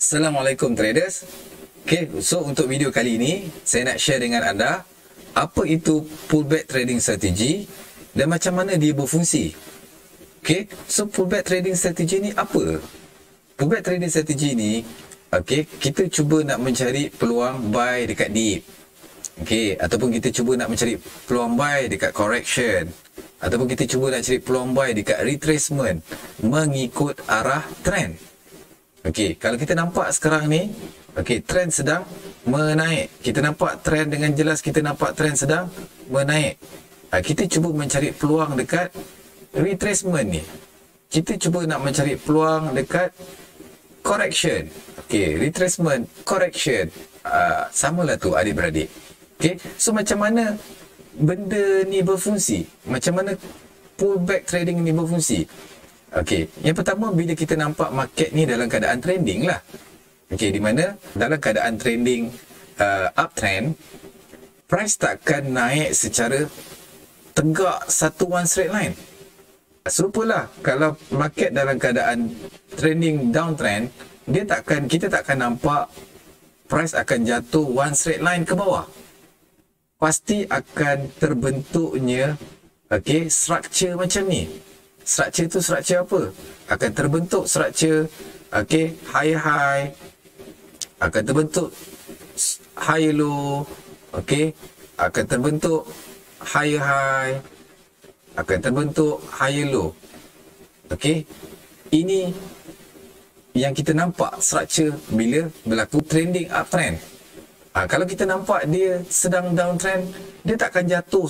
Assalamualaikum traders. So untuk video kali ini saya nak share dengan anda apa itu pullback trading strategy dan macam mana dia berfungsi. So pullback trading strategy ni apa? Pullback trading strategy ni kita cuba nak mencari peluang buy dekat dip. Ataupun kita cuba nak mencari peluang buy dekat correction, ataupun kita cuba nak cari peluang buy dekat retracement mengikut arah trend. Kalau kita nampak sekarang ni, trend sedang menaik. Kita nampak trend dengan jelas, kita nampak trend sedang menaik. Kita cuba mencari peluang dekat retracement ni. Kita cuba nak mencari peluang dekat correction. Retracement, correction. Samalah tu adik-beradik. So macam mana benda ni berfungsi? Macam mana pullback trading ni berfungsi? Yang pertama, bila kita nampak market ni dalam keadaan trending lah. Di mana dalam keadaan trending uptrend, price takkan naik secara tegak satu one straight line. Serupalah kalau market dalam keadaan trending downtrend, kita takkan nampak price akan jatuh one straight line ke bawah. Pasti akan terbentuknya structure macam ni. Structure tu structure apa? Akan terbentuk structure high high, akan terbentuk high low, akan terbentuk high high, akan terbentuk high low. Ini yang kita nampak structure bila berlaku trending uptrend. Kalau kita nampak dia sedang downtrend, dia takkan jatuh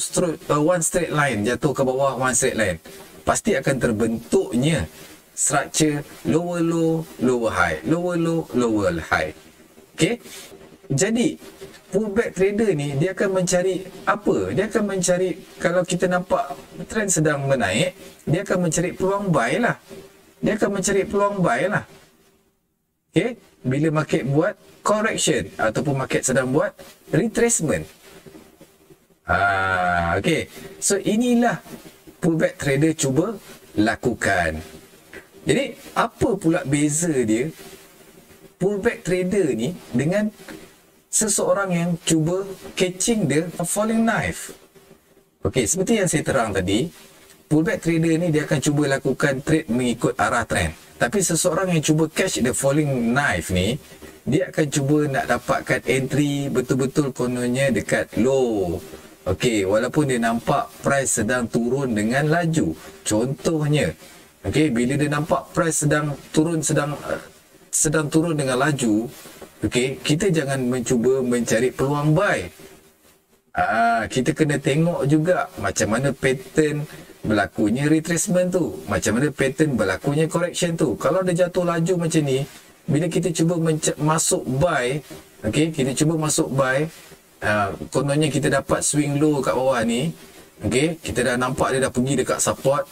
one straight line, jatuh ke bawah one straight line. Pasti akan terbentuknya structure lower low, lower high, lower low, lower high. Jadi pullback trader ni dia akan mencari apa? Dia akan mencari, kalau kita nampak trend sedang menaik, dia akan mencari peluang buy lah. Dia akan mencari peluang buy lah. Bila market buat correction ataupun market sedang buat retracement. So inilah pullback trader cuba lakukan. Jadi apa pula beza dia pullback trader ni dengan seseorang yang cuba catching the falling knife? Seperti yang saya terang tadi, pullback trader ni dia akan cuba lakukan trade mengikut arah trend. Tapi seseorang yang cuba catch the falling knife ni, dia akan cuba nak dapatkan entry betul-betul kononnya dekat low. Walaupun dia nampak price sedang turun dengan laju. Contohnya, bila dia nampak price sedang turun dengan laju, kita jangan mencuba mencari peluang buy. Kita kena tengok juga macam mana pattern berlakunya retracement tu, macam mana pattern berlakunya correction tu. Kalau dia jatuh laju macam ni, bila kita cuba masuk buy, kita cuba masuk buy, kononnya kita dapat swing low kat bawah ni, kita dah nampak dia dah pergi dekat support,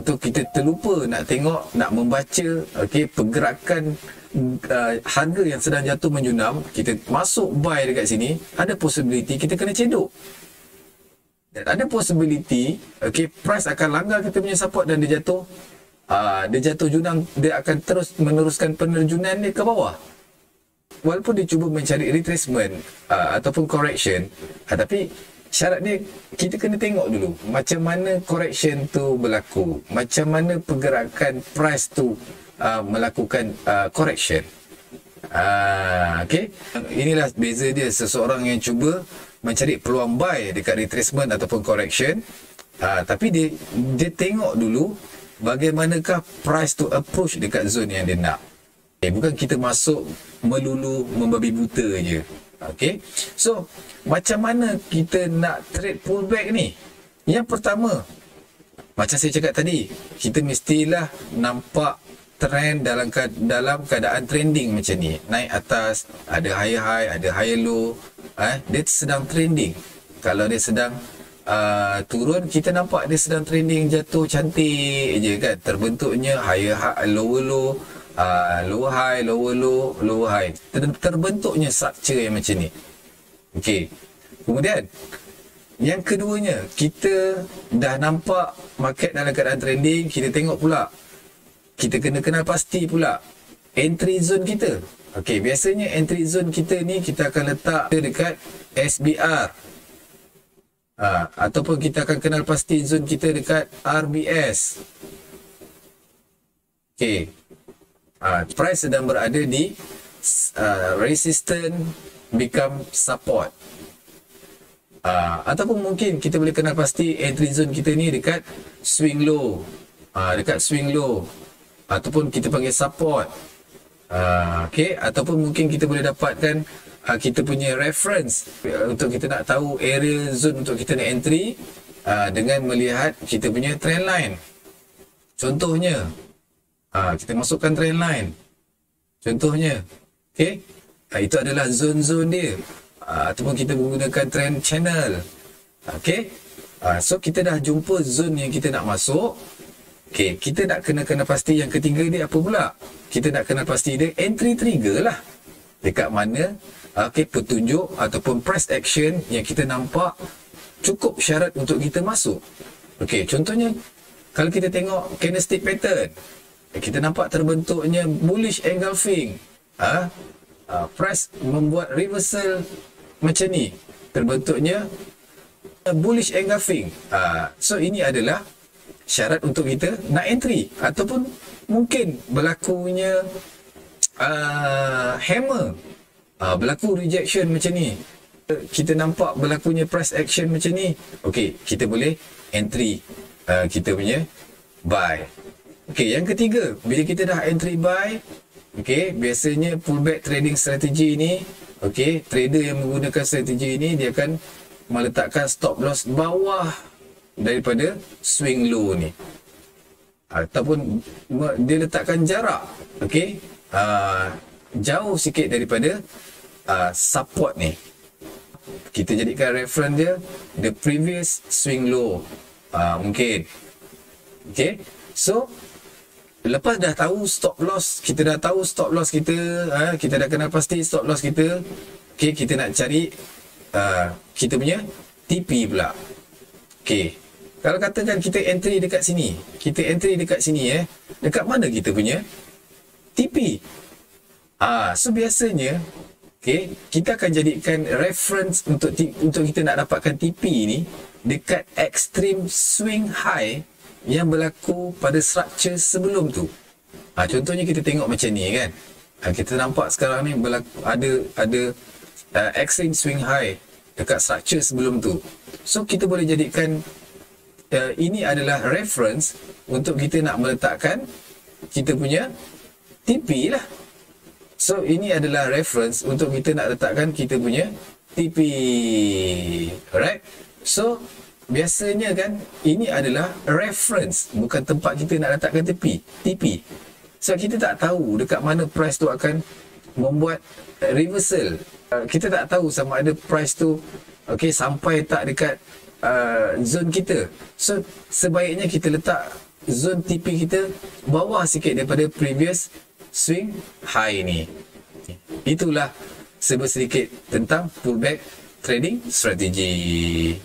tu kita terlupa nak tengok, nak membaca pergerakan harga yang sedang jatuh menjunam. Kita masuk buy dekat sini, ada possibility kita kena cedok. Dan ada possibility price akan langgar kita punya support dan dia jatuh junam, dia akan terus meneruskan penerjunan dia ke bawah. Walaupun dia cuba mencari retracement ataupun correction, tapi syarat dia kita kena tengok dulu macam mana correction tu berlaku, macam mana pergerakan price tu melakukan correction. Inilah beza dia, seseorang yang cuba mencari peluang buy dekat retracement ataupun correction, tapi dia tengok dulu bagaimanakah price to approach dekat zone yang dia nak. Bukan kita masuk melulu membabi buta je. So macam mana kita nak trade pullback ni? Yang pertama, macam saya cakap tadi, kita mestilah nampak trend dalam keadaan trending macam ni. Naik atas, ada high high, ada high low. Dia sedang trending. Kalau dia sedang turun, kita nampak dia sedang trending jatuh cantik je kan. Terbentuknya high high, lower low, lower high, lower low, lower high. Terbentuknya structure yang macam ni. Kemudian yang keduanya, kita dah nampak market dalam keadaan trending, kita tengok pula, kita kena kenal pasti pula entry zone kita. Okey, biasanya entry zone kita ni kita akan letak dekat SBR. Ataupun kita akan kenal pasti zone kita dekat RBS. Okey. Price sedang berada di resistance become support. Ataupun mungkin kita boleh kenal pasti entry zone kita ni dekat swing low. Dekat swing low. Ataupun kita panggil support. Okay, ataupun mungkin kita boleh dapatkan kita punya reference untuk kita nak tahu area zone untuk kita nak entry dengan melihat kita punya trend line. Contohnya, kita masukkan trend line. Contohnya, okay, itu adalah zone-zone dia. Ataupun kita menggunakan trend channel. Okay, so kita dah jumpa zone yang kita nak masuk. Okay, kita nak kena pasti yang ketiga dia apa pula? Kita nak kena pasti dia entry trigger lah. Dekat mana petunjuk ataupun price action yang kita nampak cukup syarat untuk kita masuk. Okay, contohnya kalau kita tengok candlestick pattern, kita nampak terbentuknya bullish engulfing. Price membuat reversal macam ni, terbentuknya bullish engulfing. So ini adalah syarat untuk kita nak entry. Ataupun mungkin berlakunya hammer, berlaku rejection macam ni, kita nampak berlakunya price action macam ni. Okey, kita boleh entry kita punya buy. Okey, yang ketiga, bila kita dah entry buy, okey, biasanya pullback trading strategi ni, okey, trader yang menggunakan strategi ini dia akan meletakkan stop loss bawah daripada swing low ni, ataupun dia letakkan jarak, okey, jauh sikit daripada support ni. Kita jadikan reference dia the previous swing low, mungkin. Okey, so lepas dah tahu stop loss, kita dah tahu stop loss kita, kita dah kenal pasti stop loss kita. Okey, kita nak cari kita punya TP pula. Okey, kalau katakan kita entry dekat sini, dekat mana kita punya TP? So biasanya, okay, kita akan jadikan reference untuk kita nak dapatkan TP ni dekat extreme swing high yang berlaku pada structure sebelum tu. Contohnya kita tengok macam ni kan. Kita nampak sekarang ni ada extreme swing high dekat structure sebelum tu. So kita boleh jadikan ini adalah reference untuk kita nak meletakkan kita punya TP lah. So ini adalah reference untuk kita nak letakkan kita punya TP. Alright. So biasanya kan ini adalah reference, bukan tempat kita nak letakkan TP. So kita tak tahu dekat mana price tu akan membuat reversal. Kita tak tahu sama ada price tu sampai tak dekat zone kita. So sebaiknya kita letak zone TP kita bawah sikit daripada previous swing high ni. Itulah sedikit tentang pullback trading strategy.